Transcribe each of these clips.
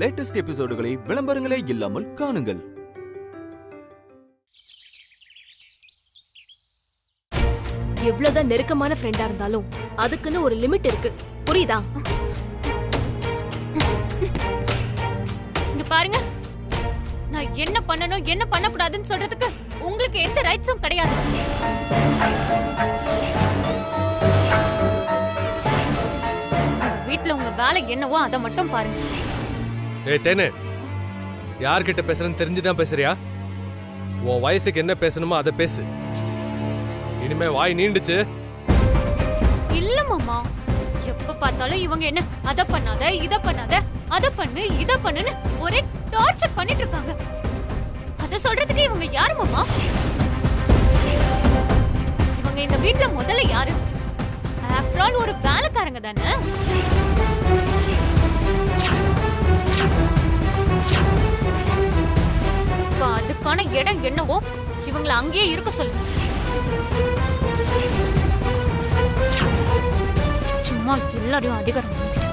Latest எபிசோடுகளை விளம்பரங்களே இல்லாமல் காணுங்கள். எவ்வளவுதான் நெருக்கமான ஃப்ரெண்டா இருந்தாலும் அதுக்குன்னு ஒரு லிமிட் இருக்கு, புரியுதா? இங்க பாருங்க, நான் என்ன பண்ணணும் என்ன பண்ணக்கூடாதுன்னு சொல்றதுக்கு உங்களுக்கு எந்த ரைட்ஸும் கிடையாது. வீட்டுல உங்க வேலை என்னவோ அதை மட்டும் பாருங்க. ஏய் தேனு, யார்கிட்ட பேசுறேன்னு தெரிஞ்சுதான் பேசுறியா? உன் வயசுக்கு என்ன பேசணுமோ அதை பேசு. இனிமே வாய் நீண்டுச்சு. இல்ல மாமா, எப்ப பார்த்தாலும் இவங்க என்ன அத பண்ணாத இத பண்ணாத அத பண்ணு இத பண்ணுன்னு ஒரே டார்ச்சர் பண்ணிட்டு இருக்காங்க. அத சொல்றதுக்கு இவங்க யாரு மாமா? இவங்க இந்த வீட்ல முதல்ல யாரு? ஆஃப்டர் ஆல் ஒரு வேலைக்காரங்க தானே. அதுக்கான இடம் என்னவோ இவங்களை அங்கேயே இருக்க சொல்லுங்க. சும்மா எல்லாரையும் அதிகாரம் பண்ணிக்கிட்டு.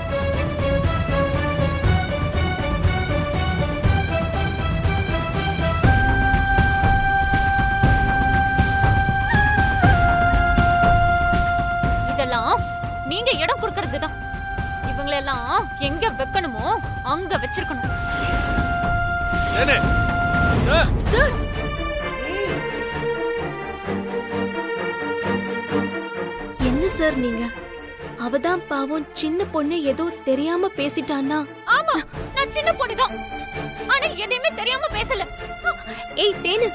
இதெல்லாம் நீங்க இடம் கொடுக்கறதுதான். இவங்களெல்லாம் எங்க வைக்கணுமோ அங்க வச்சிருக்கணும். சார், என்ன சார் நீங்க? அவதான் பாவம் சின்ன பொண்ணு ஏதோ தெரியாம பேசிட்டான்னா. ஆமா, நான் சின்ன பொண்ணுதான். ஆனா எதையுமே தெரியாம பேசல. ஏய் தேனு,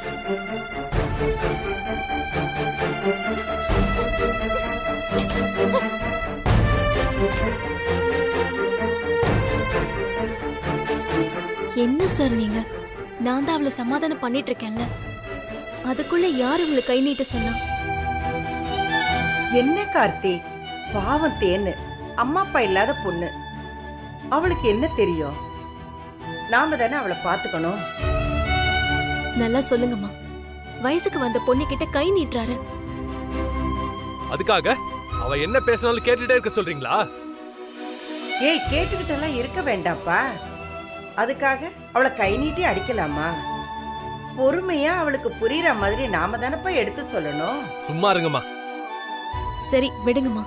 என்ன சார் நீங்க? நான் தான் அவளை சமாதானம் பண்ணிட்டு இருக்கேன்ல, அதுக்குள்ள யார் உங்களுக்கு கை நீட்ட சொன்னா? என்ன கார்த்தி, பாவம் தேனு, அம்மா அப்பா இல்லாத பொண்ணு, அவளுக்கு என்ன தெரியும்? நாம தானே அவளை பாத்துக்கணும். நல்லா சொல்லுங்கம்மா, வயசுக்கு வந்த பொண்ணு கிட்ட கை நீட்டுறாரு. அதுக்காக அவ என்ன பேசினாலும் கேட்டுட்டே இருக்க சொல்றீங்களா? ஏய், கேட்டுக்கிட்டெல்லாம் இருக்க வேண்டாப்பா. அதுக்காக அவளை கை நீட்டி அடிக்கலாமா? பொறுமையா அவளுக்கு புரியுற மாதிரி நாம தானப்பா எடுத்து சொல்லணும். சும்மா இருங்கம்மா. சரி விடுங்கம்மா,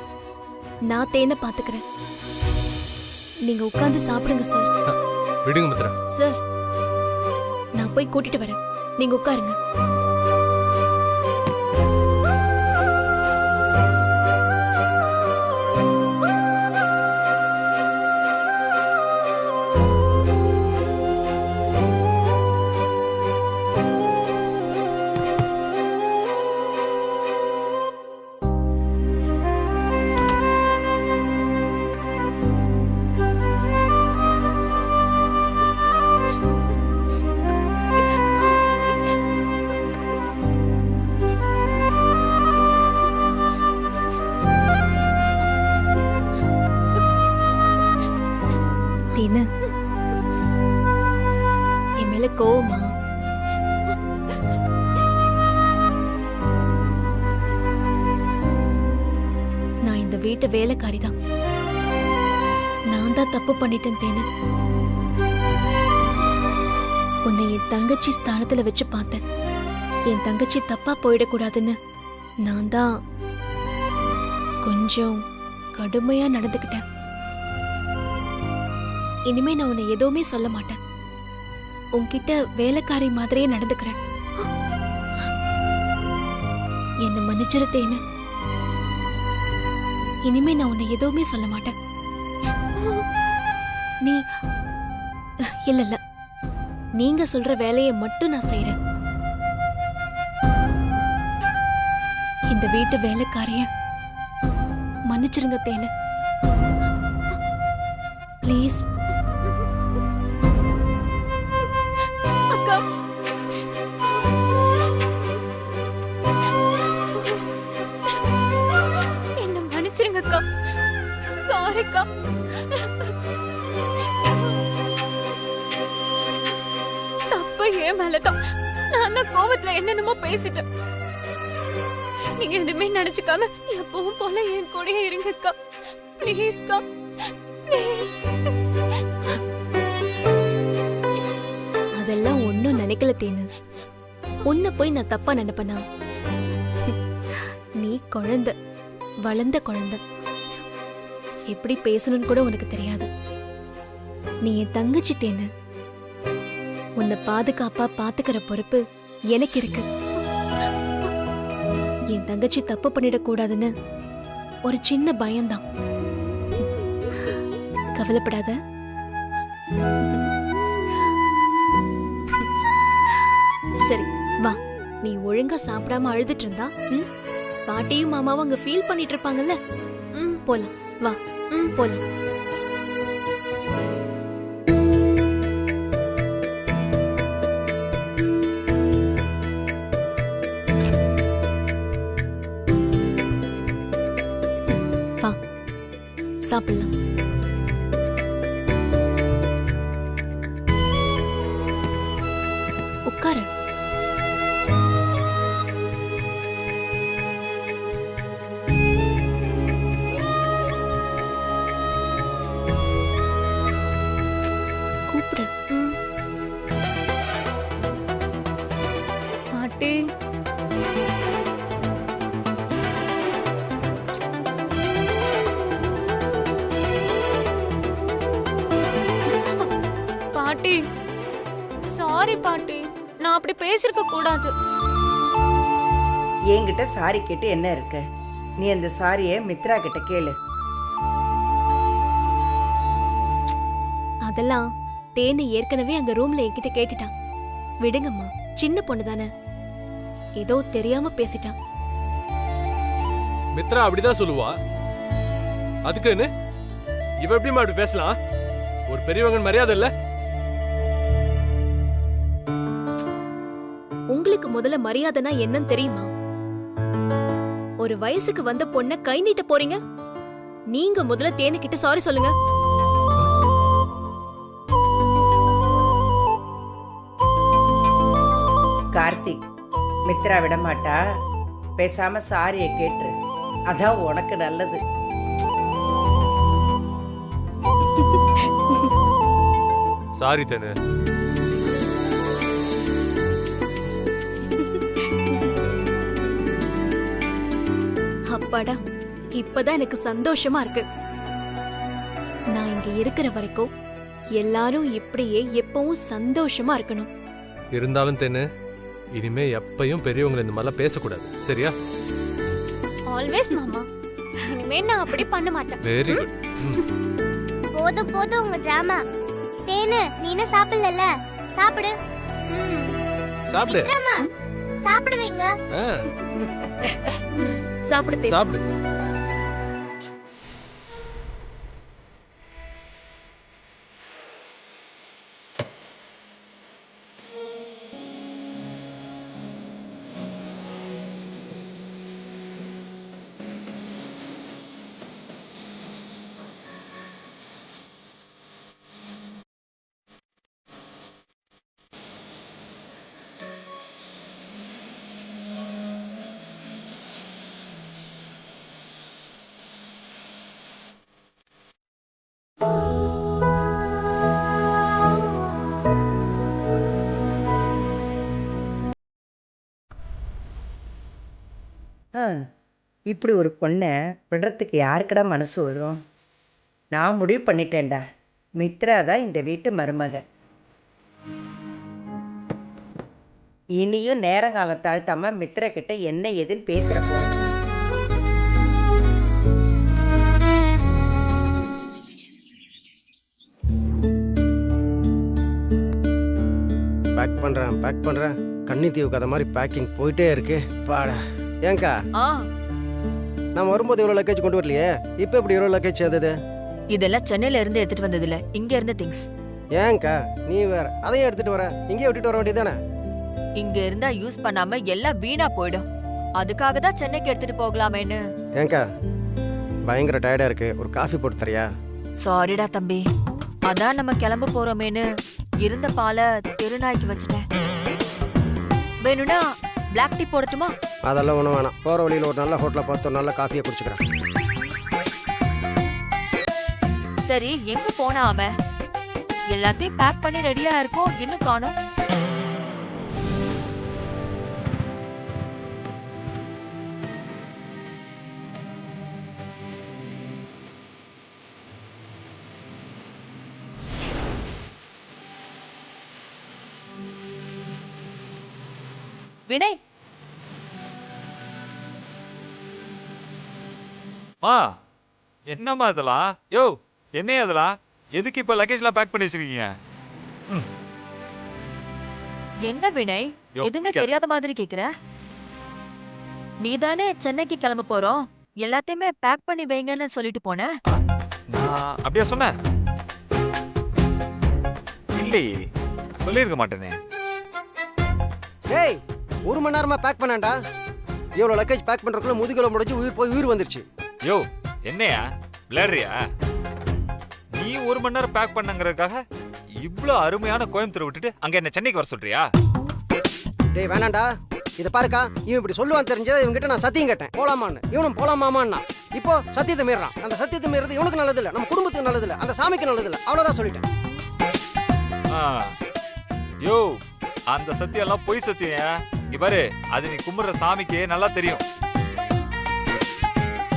நான் தேனை பாத்துக்கிறேன். நீங்க உட்கார்ந்து சாப்பிடுங்க சார். விடுங்க மித்ரா. சார், நான் போய் கூட்டிட்டு வரேன், நீங்க உட்காருங்க. என் மேல கோவமா? நான் இந்த வீட்டு வேலைக்காரிதான். நான் தான் தப்பு பண்ணிட்டேன் தேனு. உன்னை என் தங்கச்சி ஸ்தானத்துல வச்சு பார்த்தேன். என் தங்கச்சி தப்பா போயிடக்கூடாதுன்னு நான் தான் கொஞ்சம் கடுமையா நடந்துக்கிட்டேன். இனிமே நான் உன்னை எதுவுமே சொல்ல மாட்டேன். உன்கிட்ட வேலைக்காரி மாதிரியே நடந்துக்கிறேன். என்ன மன்னிச்சிருத்தேன்னு. இனிமே நான் உன்னை எதுவுமே சொல்ல மாட்டேன். நீ இல்ல இல்ல, நீங்க சொல்ற வேலையை மட்டும் நான் செய்யறேன். இந்த வீட்டு வேலைக்காரிய மன்னிச்சிருங்க தேனு, ப்ளீஸ். என்ன மன்னிச்சிருங்க அக்கா. சாரி அக்கா. தப்பு ஏன் மேலதான். நான் தான் கோவத்துல என்னென்னமோ பேசிட்டேன். நீங்க எதுவுமே நினைச்சுக்காம எப்பவும் போல என் கூடயே இருங்கக்கா. ப்ளீஸ்க்கா, ப்ளீஸ். நினைக்கல தேனு. உன்னை போய் நான் தப்பா நினைப்பனா? நீ குழந்தை, வளர்ந்த குழந்தை. எப்படி பேசணும்னு கூட உனக்கு தெரியாது. நீ என் தங்கச்சி தேனு. உன்னை பாதுகாப்பா பாத்துக்கிற பொறுப்பு எனக்கு இருக்கு. என் தங்கச்சி தப்பு பண்ணிடக்கூடாதுன்னு ஒரு சின்ன பயம்தான். கவலைப்படாத. சரி வா, நீ ஒழுங்கா சாப்பிடாம அழுதுட்டு இருந்தா பாட்டியும் மாமாவும் அங்க ஃபீல் பண்ணிட்டு இருப்பாங்கல்ல. போலாம் வா, போலாம். வா சாப்பிடலாம். உட்காரு. கூப்பிடு. பாட்டி, பாட்டி சாரி பாட்டி, நான் அப்படி பேசிருக்க கூடாது. என்கிட்ட சாரி கேட்டு என்ன இருக்கு? நீ அந்த சாரியை மித்ரா கிட்ட கேளு. அதெல்லாம் தேனை ஏற்கனவே அங்க ரூம்ல என்கிட்ட கேட்டுட்டான். விடுங்கம்மா, சின்ன பொண்ணு தானே, ஏதோ தெரியாம பேசிட்டான். மித்ரா அப்படிதான் சொல்லுவா. அதுக்குன்னு இவ எப்படிமா அப்படி பேசலாம்? ஒரு பெரியவங்க மரியாதை இல்ல? உங்களுக்கு முதல்ல மரியாதைனா என்னன்னு தெரியுமா? ஒரு வயசுக்கு வந்த பொண்ண கை நீட்ட போறீங்க. நீங்க முதல்ல தேனுக்கிட்ட சாரி சொல்லுங்க. கார்த்திக், மித்ரா விட மாட்டா. பேசாம சாரியை கேட்டு, அதான் உனக்கு நல்லது. சாரி தானே. அப்பாடா, இப்பதான் எனக்கு சந்தோஷமா இருக்கு. நான் இங்க இருக்கிற வரைக்கும் எல்லாரும் இப்படியே எப்பவும் சந்தோஷமா இருக்கணும். இருந்தாலும் தென்னு, இனிமே எப்பயும் பெரியவங்களை இந்த மாதிரிலாம் பேசக்கூடாது, சரியா? ஆல்வேஸ் மாமா, இனிமே நான் அப்படி பண்ண மாட்டேன். Very good. போதும் போதும் உங்க டிராமா. தேனு, நீ என்ன சாப்பிடல? சாப்பிடு. சாப்பிடு. சாப்பிடுவீங்க. சாப்பிடு தேனு. சாப்பிடு. இப்படி ஒரு பொண்ணை விடுறதுக்கு யாருக்கடா மனசு வரும்? நான் முடிவு பண்ணிட்டேன்டா. மித்ரா தான் இந்த வீட்டு மருமக. இனியும் நேரங்காலம் தாழ்த்தாம மித்ரா கிட்ட என்ன ஏதுன்னு பேசுற போறேன். பேக் பண்றேன். கன்னித்தீவு கதை மாதிரி பேக்கிங் போயிட்டே இருக்கு. பாடா. ஏங்கா, நான் வரும்போது இவ்வளோ லக்கேஜ் கொண்டு வரலையே, இப்போ எப்படி இவ்வளோ லக்கேஜ் சேர்ந்தது? இதெல்லாம் சென்னையில இருந்து எடுத்துட்டு வந்ததில்ல, இங்க இருந்த திங்ஸ். ஏங்கா நீ வேற அதையும் எடுத்துட்டு வர, இங்கே விட்டுட்டு வர வேண்டியதானே? இங்க இருந்தா யூஸ் பண்ணாம எல்லாம் வீணா போயிடும். அதுக்காக தான் சென்னைக்கு எடுத்துட்டு போகலாமேன்னு. ஏங்கா பயங்கர டயர்டா இருக்கு, ஒரு காஃபி போட்டு தரியா? சாரிடா தம்பி, அதான் நம்ம கிளம்ப போறோமேன்னு இருந்த பாலை தெருநாய்க்கு வச்சுட்டேன். வேணும்னா பிளாக் டீ போடட்டுமா? அதெல்லாம் ஒன்றும் வேணாம். போகிற வழியில் ஒரு நல்ல ஹோட்டலை பார்த்து ஒரு நல்ல காஃபியை குடிச்சுக்கிறேன். சரி, எங்க போனா அவன்? எல்லாத்தையும் பேக் பண்ணி ரெடியா இருக்கும், இன்னும் காணோம். வினய் மா என்னம்மா இதெல்லாம் யோ என்ன அதெல்லாம் எதுக்கு இப்ப லக்கேஜ்லாம் பேக் பண்ணி வச்சிருக்கீங்க என்ன வினய் யோ, எதுவுமே கே- தெரியாத மாதிரி கேக்குற நீதானே சென்னைக்கு கிளம்ப போறோம் எல்லாத்தையுமே பேக் பண்ணி வைங்கன்னு சொல்லிட்டு போன நான் அப்படியா சொன்னேன் இல்லையே சொல்லியிருக்க மாட்டேனே ஏய் 1 மணி நேரமா பேக் பண்ணேன்டா இவ்வளோ லக்கேஜ் பேக் பண்றதுக்குள்ள முதுகுல முடிஞ்சு உயிர் போய் உயிர் வந்துருச்சு. யோ என்னையா விளையாடுறியா நீ 1 மணி நேரம் பேக் பண்ணங்கிறதுக்காக இவ்ளோ அருமையான கோயம்புத்தூர் விட்டுட்டு அங்க என்ன சென்னைக்கு வர சொல்றியா டேய் வேணாண்டா இதை பாருக்கா இவன் இப்படி சொல்லுவான் தெரிஞ்சதை இவன்கிட்ட நான் சத்தியம் கேட்டேன் போலாமான்னு இவனும் போலாமாமான்னா இப்போ சத்தியத்தை மீறான் அந்த சத்தியத்தை மீறது இவனுக்கு நல்லது இல்லை நம்ம குடும்பத்துக்கு நல்லது இல்லை அந்த சாமிக்கு நல்லது இல்லை அவ்வளோதான் சொல்லிட்டேன். ஆ. யோ அந்த சத்தியம் எல்லாம் பொய் சத்தியம் இங்க பாரு அது நீ கும்பிடுற சாமிக்கு நல்லா தெரியும்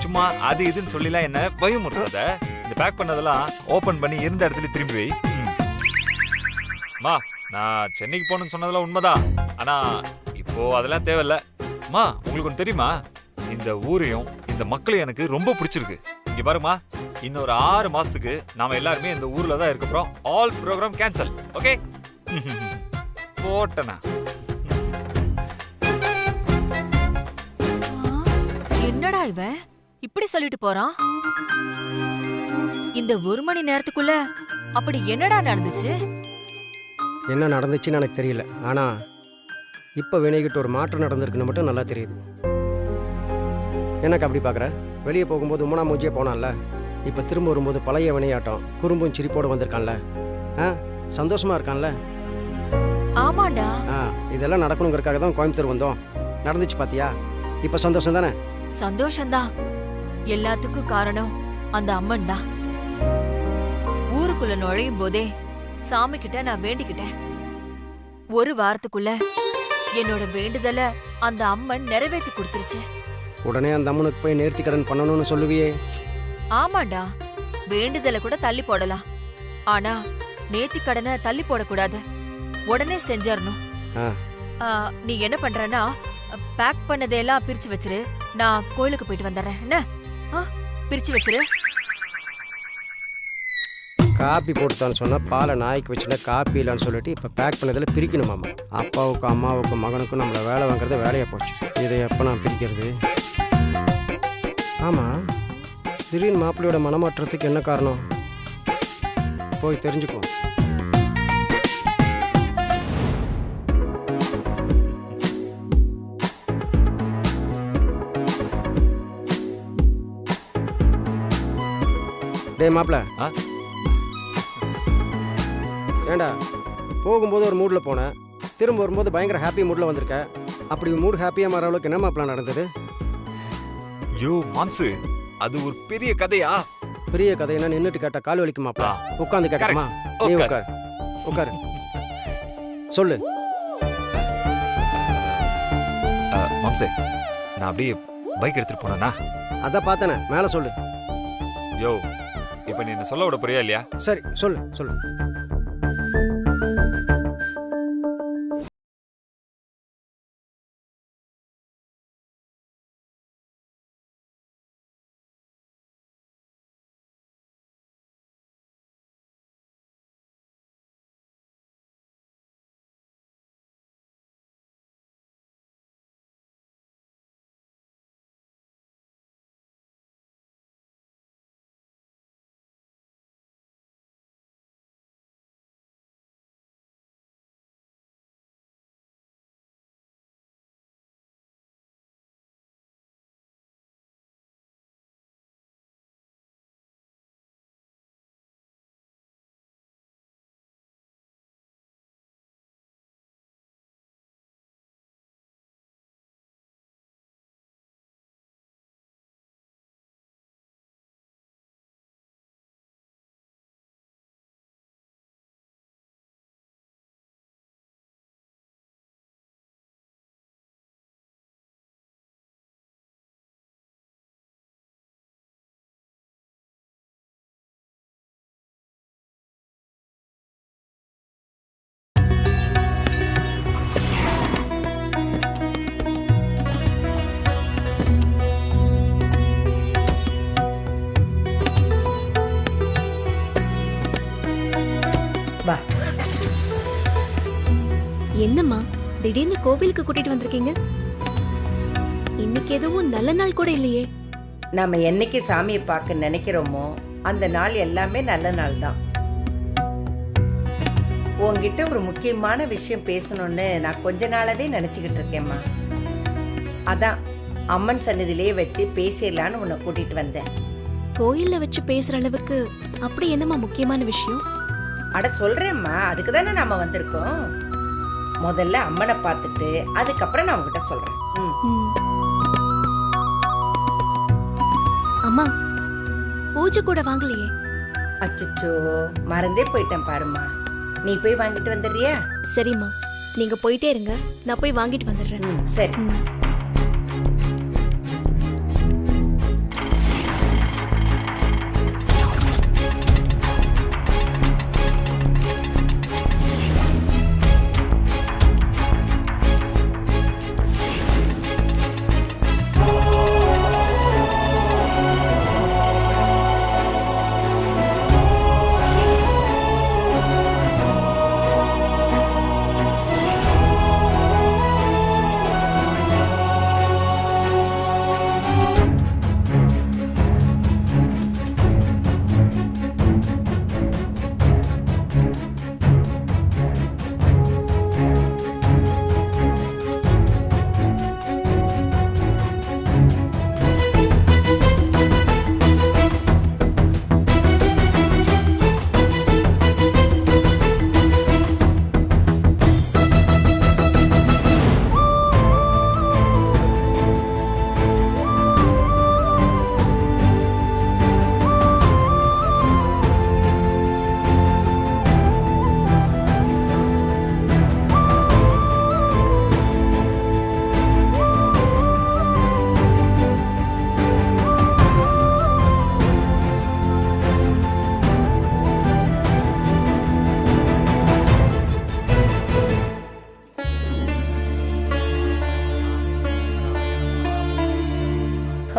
சும்மா அது இதுன்னு சொல்லிலாம் என்ன பயமுறுத்தாத இந்த பேக் பண்ணதெல்லாம் ஓபன் பண்ணி இருந்த இடத்துல திரும்பி வை மா நான் சென்னைக்கு போகணும்னு சொன்னதெல்லாம் உண்மைதான் ஆனா இப்போ அதெல்லாம் தேவையில்ல மா உங்களுக்கு ஒன்று தெரியுமா இந்த ஊரையும் இந்த மக்களையும் எனக்கு ரொம்ப பிடிச்சிருக்கு இங்க பாருமா இன்னொரு 6 மாசத்துக்கு நாம எல்லாருமே இந்த ஊர்ல தான் இருக்க போறோம் ஆல் ப்ரோக்ராம் கேன்சல் ஓகே போட்டனா என்னடா இவன் இப்படி சொல்லிட்டு போறான் இந்த 1 மணி நேரத்துக்குள்ள அப்படி என்னடா நடந்துச்சு என்ன நடந்துச்சுன்னு எனக்கு தெரியல ஆனால் இப்போ வினைகிட்ட ஒரு மாற்றம் நடந்திருக்குன்னு மட்டும் நல்லா தெரியுது. எனக்கு அப்படி பார்க்குற வெளியே போகும்போது உமனா மூஞ்சியே போனான்ல இப்போ திரும்ப வரும்போது பழைய வினையாட்டம் குறும்பும் சிரிப்போடு வந்திருக்கான்ல ஆ சந்தோஷமா இருக்கான்ல. ஆமாண்டா ஆ இதெல்லாம் நடக்கணுங்கிறதுக்காக தான் கோயம்புத்தூர் வந்தோம் நடந்துச்சு பாத்தியா இப்போ சந்தோஷம் தானே. சந்தோஷம்தான் எல்லாத்துக்கும் காரணம் அந்த அம்மன் தான் ஊருக்குள்ள நுழையும் போதே சாமி கிட்ட நான் வேண்டிக்கிட்டேன் ஒரு வாரத்துக்குள்ள என்னோட வேண்டுதல அந்த அம்மன் நிறைவேற்றி கொடுத்துருச்சு. உடனே அந்த அம்மனுக்கு போய் நேர்த்தி கடன் பண்ணணும்னு சொல்லுவியே. ஆமாண்டா வேண்டுதலை கூட தள்ளி போடலாம் ஆனா நேர்த்தி கடனை தள்ளி போடக்கூடாது உடனே செஞ்சிடணும். ஆ நீ என்ன பண்றன்னா பேக் பண்ணதையெல்லாம் பிரிச்சு வச்சிரு நான் கோயிலுக்கு போயிட்டு வந்துடுறேன் என்ன பிரிச்சு வச்சிரு. காப்பி போட்டுத்தான்னு சொன்னா பாலை நாய்க்கு வச்சுட்டா காப்பி இல்லைன்னு சொல்லிட்டு இப்போ பேக் பண்ணதில் பிரிக்கணுமாம்மா. அப்பாவுக்கும் அம்மாவுக்கும் மகனுக்கும் நம்மளை வேலை வாங்குறது வேலையாக போச்சு. இதை எப்போ நான் பிரிக்கிறது? ஆமாம் திடீர்னு மாப்பிள்ளையோட மனமாற்றத்துக்கு என்ன காரணம் போய் தெரிஞ்சுக்கோ. டேய் மாப்பிள்ள ஏண்டா போகும்போது ஒரு மூடில் போனேன் திரும்ப வரும்போது பயங்கர ஹாப்பி மூடில் வந்திருக்க. அப்படி மூடு ஹாப்பியாக மாற அளவுக்கு என்ன மாப்பிள்ள நடந்தது? யோ மாம்சு அது ஒரு பெரிய கதையா பெரிய கதைன்னா நின்றுட்டு கேட்ட கால் வலிக்கு மாப்பிள்ள உட்காந்து கேட்கமா நீ உட்கார் உட்காரு சொல்லு. மாம்சே நான் அப்படியே பைக் எடுத்துட்டு போனேனா அதான் பார்த்தனே மேலே சொல்லு. யோ இப்ப நீ என்ன சொல்ல விட போறியா இல்லையா? சரி சொல்லு. வா. என்னம்மா திடீர்னு கோவிலுக்கு கூட்டிட்டு வந்திருக்கீங்க? இன்னைக்கு எதுவும் நல்ல நாள் கூட இல்லையே. நாம என்னைக்கு சாமியை பார்க்க நினைக்கிறோமோ அந்த நாள் எல்லாமே நல்ல நாள் தான். உன்கிட்ட ஒரு முக்கியமான விஷயம் பேசணும்னு நான் கொஞ்ச நாளாவே நினைச்சுக்கிட்டு இருக்கேம்மா. அதான் அம்மன் சன்னதியிலே வச்சு பேசிடலான்னு உன்னை கூட்டிட்டு வந்தேன். கோயில்ல வச்சு பேசுற அளவுக்கு அப்படி என்னம்மா முக்கியமான விஷயம்? அட சொல்றேம்மா, அதுக்கு தானே நாம வந்திருக்கோம். முதல்ல அம்மனை பார்த்துட்டு அதுக்கப்புறம் நான் உங்ககிட்ட சொல்றேன். அம்மா பூஜை கூட வாங்கலையே. அச்சச்சோ, மறந்தே போயிட்டேன் பாருமா. நீ போய் வாங்கிட்டு வந்துடுறியா? சரிம்மா, நீங்க போயிட்டே இருங்க, நான் போய் வாங்கிட்டு வந்துடுறேன். சரி.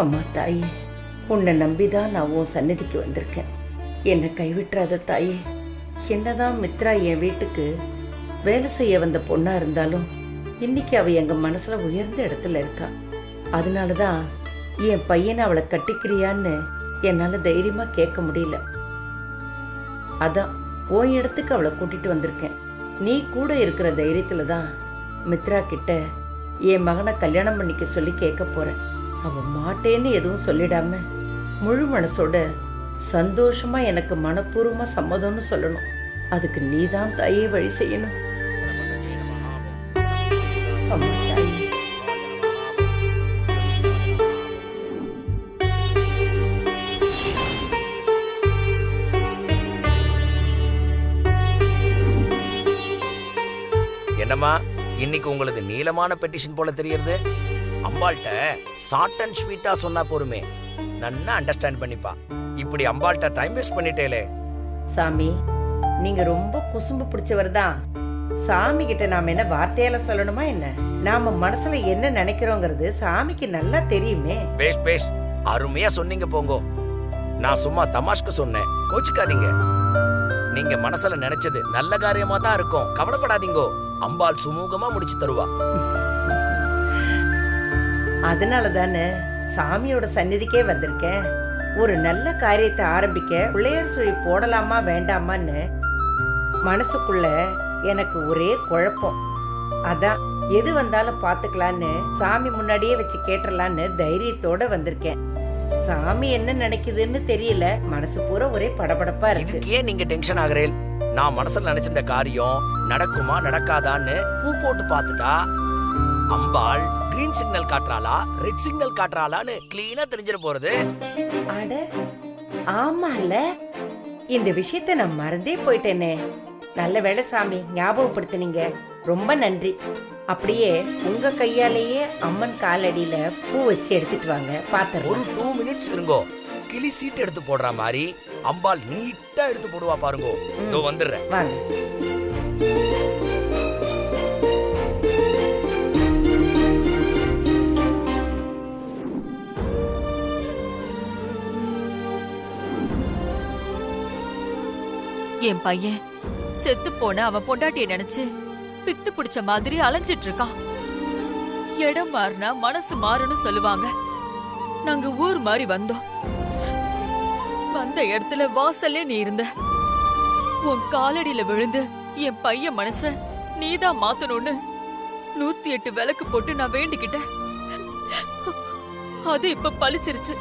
அம்மா தாயே, உன்னை நம்பிதான் நான் உன் சன்னதிக்கு வந்திருக்கேன். என்னை கைவிட்டுறாத தாயே. என்னதான் மித்ரா என் வீட்டுக்கு வேலை செய்ய வந்த பொண்ணா இருந்தாலும் இன்னைக்கு அவ எங்க மனசுல உயர்ந்த இடத்துல இருக்கா. அதனாலதான் என் பையனை அவளை கட்டிக்கிறியான்னு என்னால தைரியமா கேட்க முடியல. அதான் உன் இடத்துக்கு அவளை கூட்டிட்டு வந்திருக்கேன். நீ கூட இருக்கிற தைரியத்துல தான் மித்ரா கிட்ட என் மகனை கல்யாணம் பண்ணிக்க சொல்லி கேட்க போறேன். அவ மாட்டேன்னு எதுவும் சொல்லிடாம முழு மனசோட சந்தோஷமா எனக்கு மனப்பூர்வமா சம்மதம்னு சொல்லணும். அதுக்கு நீதான் தாயே வழி செய்யணும். அம்மா தாயே. என்னம்மா இன்னைக்கு உங்களுக்கு நீளமான பெட்டிஷன் போல தெரியுது. அம்பாள்கிட்ட ஷார்ட் அண்ட் ஸ்வீட்டா சொன்னா போருமே, நன்னா அண்டர்ஸ்டாண்ட் பண்ணிப்பா. இப்படி அம்பாள்கிட்ட டைம் வேஸ்ட் பண்ணிட்டேலே. சாமி, நீங்க ரொம்ப குசும்பு பிடிச்சவர் தான். சாமி கிட்ட நாம என்ன வார்த்தையால சொல்லணுமா என்ன? நாம மனசுல என்ன நினைக்கிறோங்கிறது சாமிக்கு நல்லா தெரியுமே. பேஷ் பேஷ், அருமையா சொன்னீங்க போங்கோ. நான் சும்மா தமாஷ்க்கு சொன்னேன், கோச்சுக்காதீங்க. நீங்க மனசுல நினைச்சது நல்ல காரியமா தான் இருக்கும், கவலைப்படாதீங்கோ. அம்பாள் சுமூகமா முடிச்சு தருவா. அதனால தானே சாமியோட சந்நிதிக்கே வந்திருக்கேன். ஒரு நல்ல காரியத்தை ஆரம்பிக்க பிள்ளையார் சுழி போடலாமா வேண்டாமான்னு மனசுக்குள்ள எனக்கு ஒரே குழப்பம். அதான் எது வந்தாலும் பாத்துக்கலான்னு சாமி முன்னாடியே வச்சு கேட்டலான்னு தைரியத்தோட வந்திருக்கேன். சாமி என்ன நினைக்குதுன்னு தெரியல, மனசு பூரா ஒரே படபடப்பா இருக்கு. இதுக்கே நீங்க டென்ஷன் ஆகுறேன். நான் மனசுல நினைச்சிருந்த காரியம் நடக்குமா நடக்காதான்னு பூ போட்டு பார்த்துட்டா அம்பாள் கிரீன் சிக்னல் காட்டுறாளா ரெட் சிக்னல் காட்டுறாளான்னு கிளீனா தெரிஞ்சிட போறது. அட ஆமால, இந்த விஷயத்தை நான் மறந்தே போயிட்டேனே. நல்ல வேளை சாமி ஞாபகப்படுத்தினீங்க, ரொம்ப நன்றி. அப்படியே உங்க கையாலேயே அம்மன் காலடியில பூ வச்சு எடுத்துட்டு வாங்க, பாத்துறேன். ஒரு 2 மினிட்ஸ் இருங்கோ. கிளி சீட் எடுத்து போடுற மாதிரி அம்பாள் நீட்டா எடுத்து போடுவா பாருங்கோ. இதோ வந்துடுறேன், வாங்க. என் பையன் செத்து போன அவன் பொண்டாட்டிய நினைச்சு பித்து பிடிச்ச மாதிரி அலைஞ்சிட்டு இருக்கான். இடம் மாறினா மனசு மாறுன்னு சொல்லுவாங்க. நாங்க ஊர் மாறி வந்தோம். வந்த இடத்துல வாசல்லே நீ இருந்த. உன் காலடியில விழுந்து என் பையன் மனச நீதான் மாத்தணும்னு 108 விளக்கு போட்டு நான் வேண்டிக்கிட்டேன். அது இப்ப பழிச்சிருச்சு.